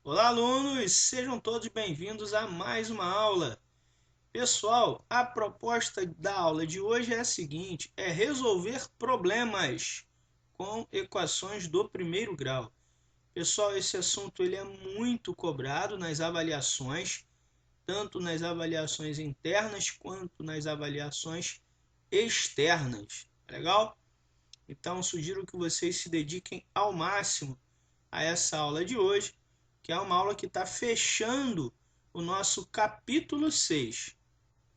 Olá, alunos! Sejam todos bem-vindos a mais uma aula. Pessoal, a proposta da aula de hoje é a seguinte: é resolver problemas com equações do primeiro grau. Pessoal, esse assunto ele é muito cobrado nas avaliações, tanto nas avaliações internas quanto nas avaliações externas. Legal? Então, sugiro que vocês se dediquem ao máximo a essa aula de hoje, que é uma aula que está fechando o nosso capítulo 6.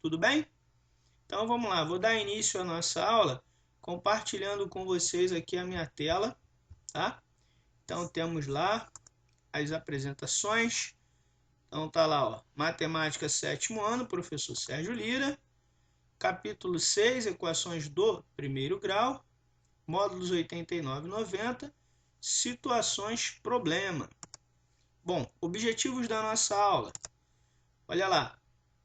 Tudo bem? Então vamos lá, vou dar início à nossa aula compartilhando com vocês aqui a minha tela, tá? Então temos lá as apresentações. Então tá lá, ó, Matemática 7º ano, professor Sérgio Lira, capítulo 6, equações do primeiro grau, módulos 89 e 90, situações problema. Bom, objetivos da nossa aula. Olha lá,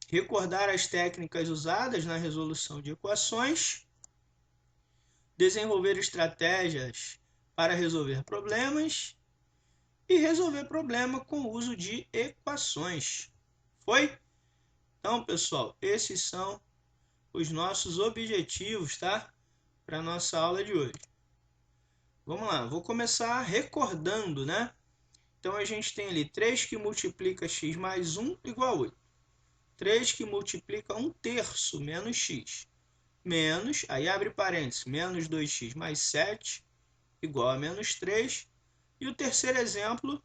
recordar as técnicas usadas na resolução de equações, desenvolver estratégias para resolver problemas e resolver problema com o uso de equações. Foi? Então, pessoal, esses são os nossos objetivos, tá? Para a nossa aula de hoje. Vamos lá, vou começar recordando, né? Então, a gente tem ali 3 que multiplica x mais 1 igual a 8. 3 que multiplica 1/3 menos x. Menos, aí abre parênteses, menos 2x mais 7 igual a menos 3. E o terceiro exemplo,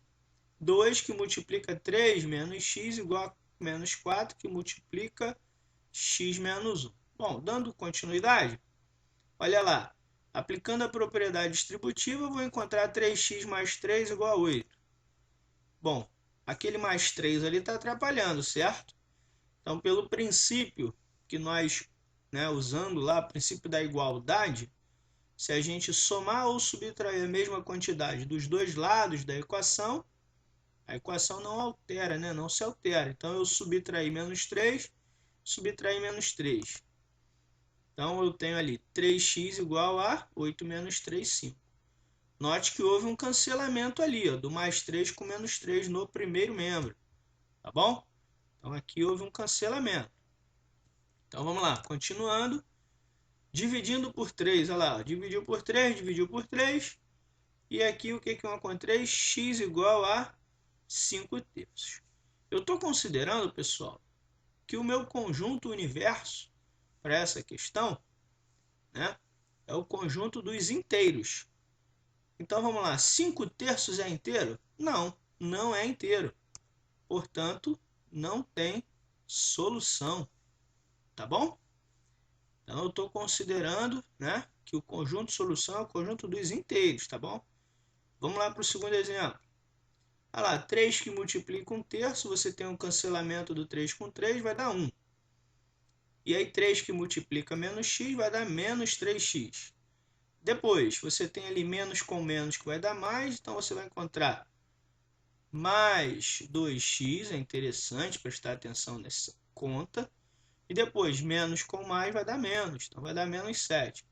2 que multiplica 3 menos x igual a menos 4, que multiplica x menos 1. Bom, dando continuidade, olha lá. Aplicando a propriedade distributiva, eu vou encontrar 3x mais 3 igual a 8. Bom, aquele mais 3 ali está atrapalhando, certo? Então, pelo princípio que nós, usando lá o princípio da igualdade, se a gente somar ou subtrair a mesma quantidade dos dois lados da equação, a equação não altera, não se altera. Então, eu subtrair menos 3, subtrair menos 3. Então, eu tenho ali 3x igual a 8 menos 3, 5. Note que houve um cancelamento ali, ó, do mais 3 com menos 3 no primeiro membro. Tá bom? Então, aqui houve um cancelamento. Então, vamos lá. Continuando. Dividindo por 3, olha lá. Dividiu por 3, dividiu por 3. E aqui o que eu encontrei? X igual a 5/3. Eu estou considerando, pessoal, que o meu conjunto universo para essa questão, é o conjunto dos inteiros. Então vamos lá, 5/3 é inteiro? Não, não é inteiro. Portanto, não tem solução. Tá bom? Então eu estou considerando, que o conjunto solução é o conjunto dos inteiros, tá bom? Vamos lá para o segundo exemplo. Olha lá, 3 que multiplica 1/3, você tem um cancelamento do 3 com 3, vai dar 1. E aí 3 que multiplica menos x vai dar menos 3x. Depois, você tem ali menos com menos que vai dar mais, então você vai encontrar mais 2x, é interessante prestar atenção nessa conta. E depois, menos com mais vai dar menos, então vai dar menos 7.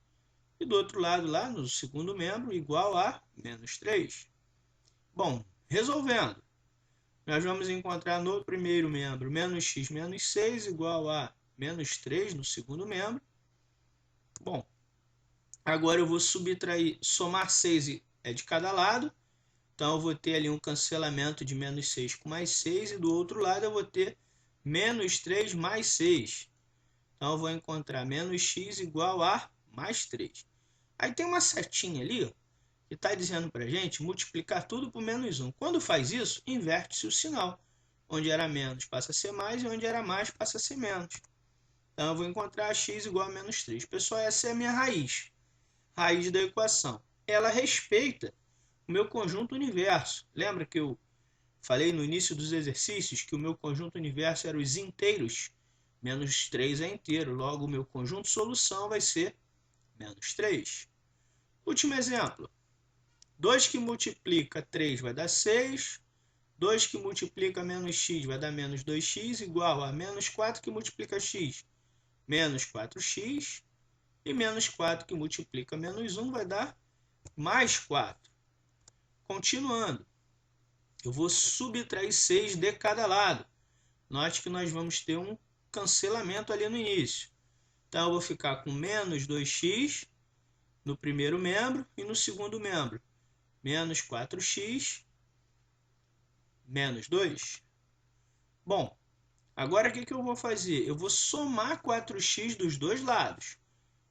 E do outro lado, lá no segundo membro, igual a menos 3. Bom, resolvendo, nós vamos encontrar no primeiro membro menos x menos 6 igual a menos 3 no segundo membro. Bom, agora eu vou subtrair, somar 6 é de cada lado. Então eu vou ter ali um cancelamento de menos 6 com mais 6. E do outro lado eu vou ter menos 3 mais 6. Então eu vou encontrar menos x igual a mais 3. Aí tem uma setinha ali, ó, que está dizendo para a gente multiplicar tudo por menos 1. Quando faz isso, inverte-se o sinal. Onde era menos passa a ser mais e onde era mais passa a ser menos. Então eu vou encontrar x igual a menos 3. Pessoal, essa é a minha raiz. Raiz da equação. Ela respeita o meu conjunto universo. Lembra que eu falei no início dos exercícios que o meu conjunto universo era os inteiros? Menos 3 é inteiro. Logo, o meu conjunto solução vai ser menos 3. Último exemplo. 2 que multiplica 3 vai dar 6. 2 que multiplica menos x vai dar menos 2x igual a menos 4 que multiplica x, menos 4x. E menos 4 que multiplica menos 1 vai dar mais 4. Continuando. eu vou subtrair 6 de cada lado. Note que nós vamos ter um cancelamento ali no início. Então, eu vou ficar com menos 2x no primeiro membro e no segundo membro. Menos 4x menos 2. Bom, agora o que eu vou fazer? Eu vou somar 4x dos dois lados.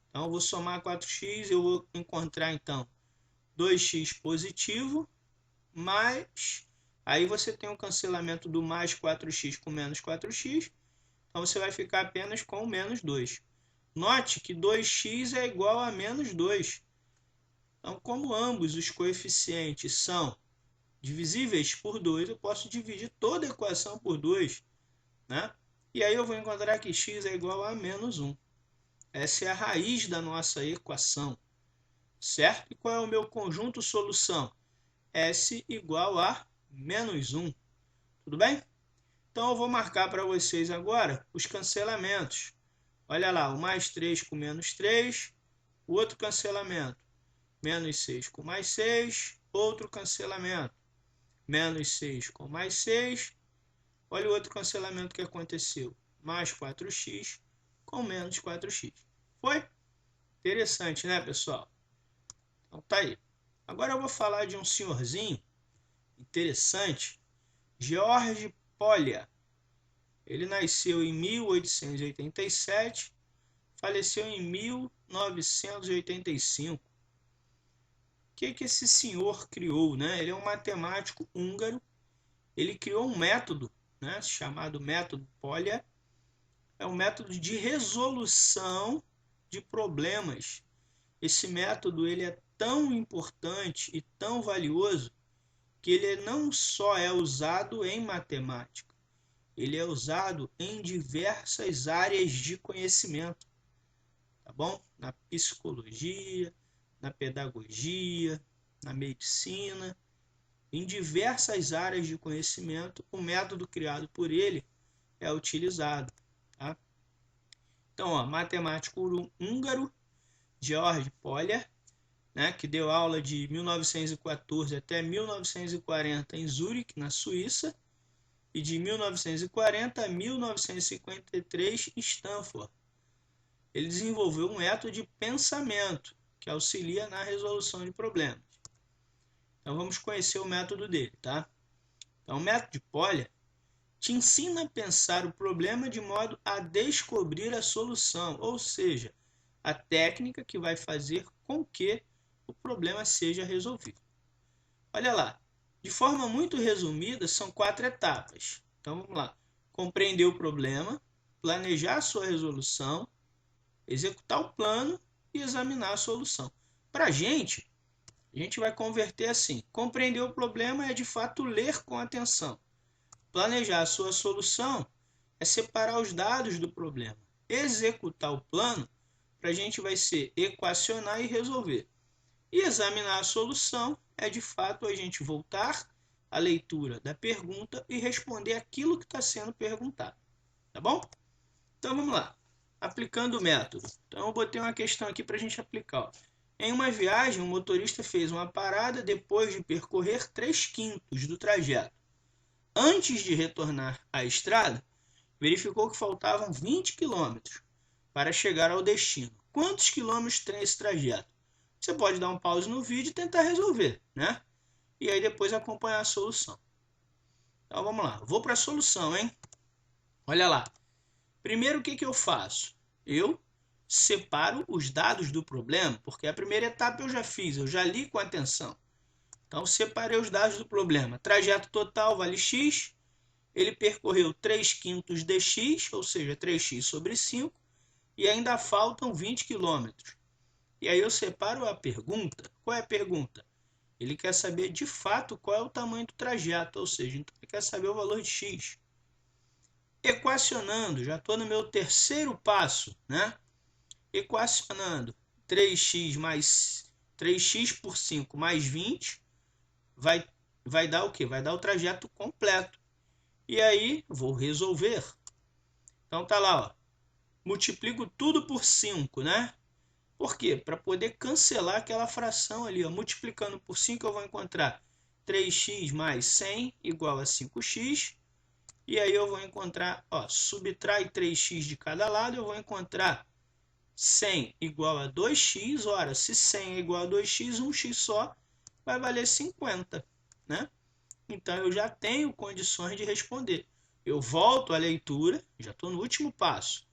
Então, eu vou somar 4x, eu vou encontrar, então, 2x positivo, mais... Aí você tem um cancelamento do mais 4x com menos 4x. Então, você vai ficar apenas com menos 2. Note que 2x é igual a menos 2. Então, como ambos os coeficientes são divisíveis por 2, eu posso dividir toda a equação por 2. Né? E aí eu vou encontrar que x é igual a menos 1. Essa é a raiz da nossa equação. Certo? E qual é o meu conjunto solução? S igual a menos 1. Tudo bem? Então eu vou marcar para vocês agora os cancelamentos. Olha lá, o mais 3 com menos 3. O outro cancelamento. Menos 6 com mais 6. Outro cancelamento. Menos 6 com mais 6. Olha o outro cancelamento que aconteceu. Mais 4x com menos 4x. Foi? Interessante, né, pessoal? Então tá aí. Agora eu vou falar de um senhorzinho interessante, George Polya. Ele nasceu em 1887, faleceu em 1985. O que esse senhor criou, né? Ele é um matemático húngaro. Ele criou um método, né, chamado método Polya. É um método de resolução de problemas. Esse método ele é tão importante e tão valioso que ele não só é usado em matemática, ele é usado em diversas áreas de conhecimento, tá bom? Na psicologia, na pedagogia, na medicina, em diversas áreas de conhecimento, o método criado por ele é utilizado, tá? Então, ó, matemático húngaro, George Polya, né, que deu aula de 1914 até 1940 em Zurique, na Suíça, e de 1940 a 1953 em Stanford. Ele desenvolveu um método de pensamento que auxilia na resolução de problemas. Então vamos conhecer o método dele, tá? Então o método de Polya te ensina a pensar o problema de modo a descobrir a solução, ou seja, a técnica que vai fazer com que o problema seja resolvido. Olha lá, de forma muito resumida, são 4 etapas. Então vamos lá: compreender o problema, planejar a sua resolução, executar o plano e examinar a solução. Para a gente vai converter assim: compreender o problema é de fato ler com atenção. Planejar a sua solução é separar os dados do problema. Executar o plano, para a gente vai ser equacionar e resolver. E examinar a solução é de fato a gente voltar à leitura da pergunta e responder aquilo que está sendo perguntado. Tá bom? Então vamos lá. Aplicando o método. Então eu botei uma questão aqui para a gente aplicar. Ó. Em uma viagem, o motorista fez uma parada depois de percorrer 3/5 do trajeto. Antes de retornar à estrada, verificou que faltavam 20 km para chegar ao destino. Quantos quilômetros tem esse trajeto? Você pode dar um pause no vídeo e tentar resolver, né? E aí depois acompanhar a solução. Então vamos lá. Vou para a solução, hein? Olha lá. Primeiro o que eu faço? Eu separo os dados do problema, porque a primeira etapa eu já fiz, eu já li com atenção. Então separei os dados do problema. Trajeto total vale x. Ele percorreu 3/5 de x, ou seja, 3x sobre 5. E ainda faltam 20 km. E aí eu separo a pergunta. Qual é a pergunta? Ele quer saber de fato qual é o tamanho do trajeto, ou seja, então ele quer saber o valor de x. Equacionando, já estou no meu terceiro passo, né? Equacionando 3x por 5 mais 20 vai dar o quê? Vai dar o trajeto completo. E aí vou resolver. Então tá lá, ó. Multiplico tudo por 5, né? Por quê? Para poder cancelar aquela fração ali, ó. Multiplicando por 5 eu vou encontrar 3x mais 100 igual a 5x. E aí eu vou encontrar, ó, subtrai 3x de cada lado, eu vou encontrar 100 igual a 2x. Ora, se 100 é igual a 2x, 1x só vai valer 50, né? Então, eu já tenho condições de responder. Eu volto à leitura, já estou no último passo.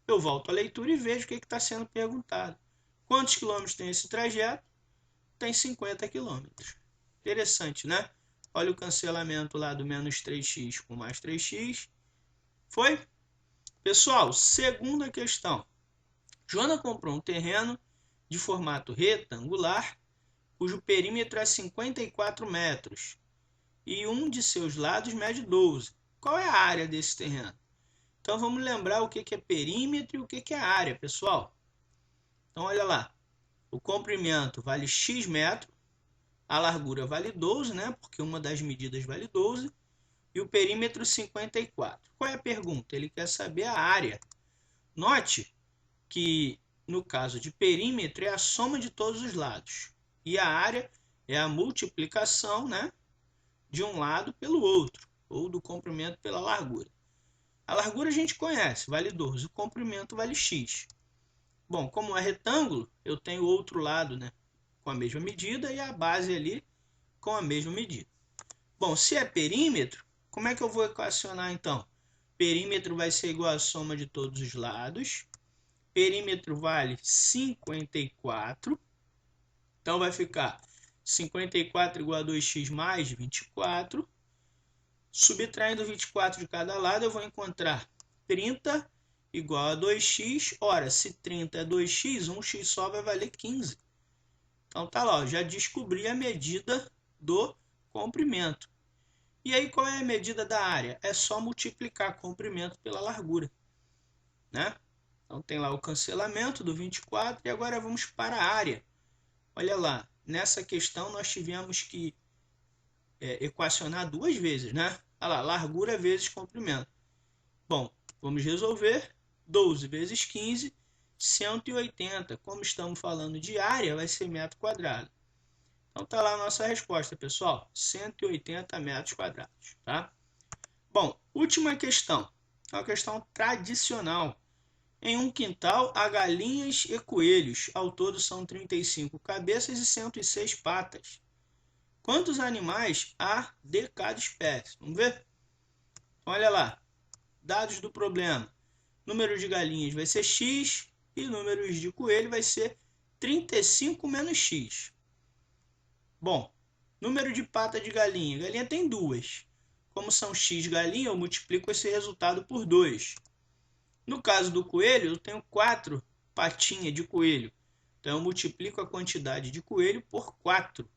Eu volto à leitura e vejo o que está sendo perguntado. Quantos quilômetros tem esse trajeto? Tem 50 quilômetros. Interessante, né? Olha o cancelamento lá do menos 3x com mais 3x. Foi? Pessoal, segunda questão. Joana comprou um terreno de formato retangular, cujo perímetro é 54 metros e um de seus lados mede 12. Qual é a área desse terreno? Então vamos lembrar o que é perímetro e o que é área, pessoal. Então olha lá, o comprimento vale x metro, a largura vale 12, né? Porque uma das medidas vale 12, e o perímetro 54. Qual é a pergunta? Ele quer saber a área. Note que no caso de perímetro é a soma de todos os lados, e a área é a multiplicação, né, de um lado pelo outro, ou do comprimento pela largura. A largura a gente conhece, vale 12, o comprimento vale x. Bom, como é retângulo, eu tenho o outro lado, né, com a mesma medida e a base ali com a mesma medida. Bom, se é perímetro, como é que eu vou equacionar então? Perímetro vai ser igual à soma de todos os lados. Perímetro vale 54. Então vai ficar 54 igual a 2x mais 24. Subtraindo 24 de cada lado, eu vou encontrar 30 igual a 2x. Ora, se 30 é 2x, 1x só vai valer 15. Então tá lá, eu já descobri a medida do comprimento. E aí qual é a medida da área? É só multiplicar comprimento pela largura, né? Então tem lá o cancelamento do 24 e agora vamos para a área. Olha lá, nessa questão nós tivemos que equacionar duas vezes, né? Olha lá, largura vezes comprimento. Bom, vamos resolver. 12 vezes 15, 180. Como estamos falando de área, vai ser metro quadrado. Então tá lá a nossa resposta, pessoal. 180 metros quadrados, tá? Bom, última questão. É uma questão tradicional. Em um quintal há galinhas e coelhos. Ao todo são 35 cabeças e 106 patas. Quantos animais há de cada espécie? Vamos ver? Olha lá. Dados do problema. Número de galinhas vai ser x e número de coelho vai ser 35 menos x. Bom, número de patas de galinha. Galinha tem duas. Como são x galinha, eu multiplico esse resultado por 2. No caso do coelho, eu tenho 4 patinhas de coelho. Então, eu multiplico a quantidade de coelho por 4.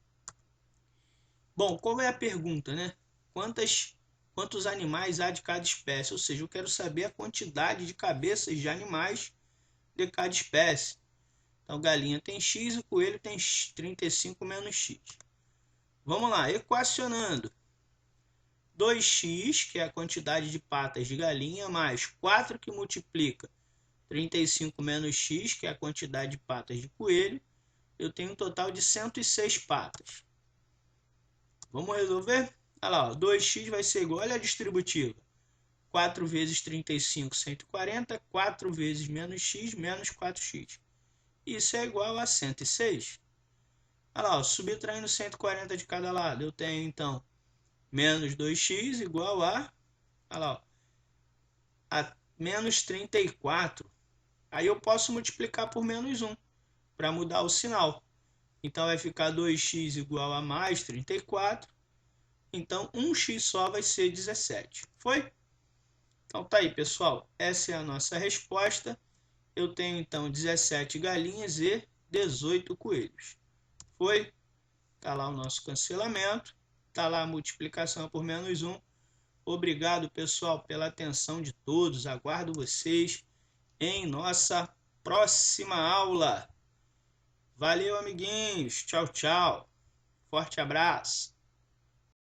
Bom, qual é a pergunta, né? Quantos animais há de cada espécie? Ou seja, eu quero saber a quantidade de cabeças de animais de cada espécie. Então, galinha tem x e o coelho tem 35 menos x. Vamos lá, equacionando. 2x, que é a quantidade de patas de galinha, mais 4 que multiplica 35 menos x, que é a quantidade de patas de coelho, eu tenho um total de 106 patas. Vamos resolver? Olha lá, ó, 2x vai ser igual, olha a distributiva. 4 vezes 35, 140, 4 vezes menos x, menos 4x. Isso é igual a 106. Olha lá, ó, subtraindo 140 de cada lado, eu tenho então menos 2x igual a, olha lá, ó, a menos 34. Aí eu posso multiplicar por menos 1 para mudar o sinal. Então vai ficar 2x igual a mais 34. Então 1x só vai ser 17. Foi? Então tá aí, pessoal. Essa é a nossa resposta. Eu tenho então 17 galinhas e 18 coelhos. Foi? Tá lá o nosso cancelamento. Tá lá a multiplicação por menos 1. Obrigado, pessoal, pela atenção de todos. Aguardo vocês em nossa próxima aula. Valeu, amiguinhos. Tchau, tchau. Forte abraço.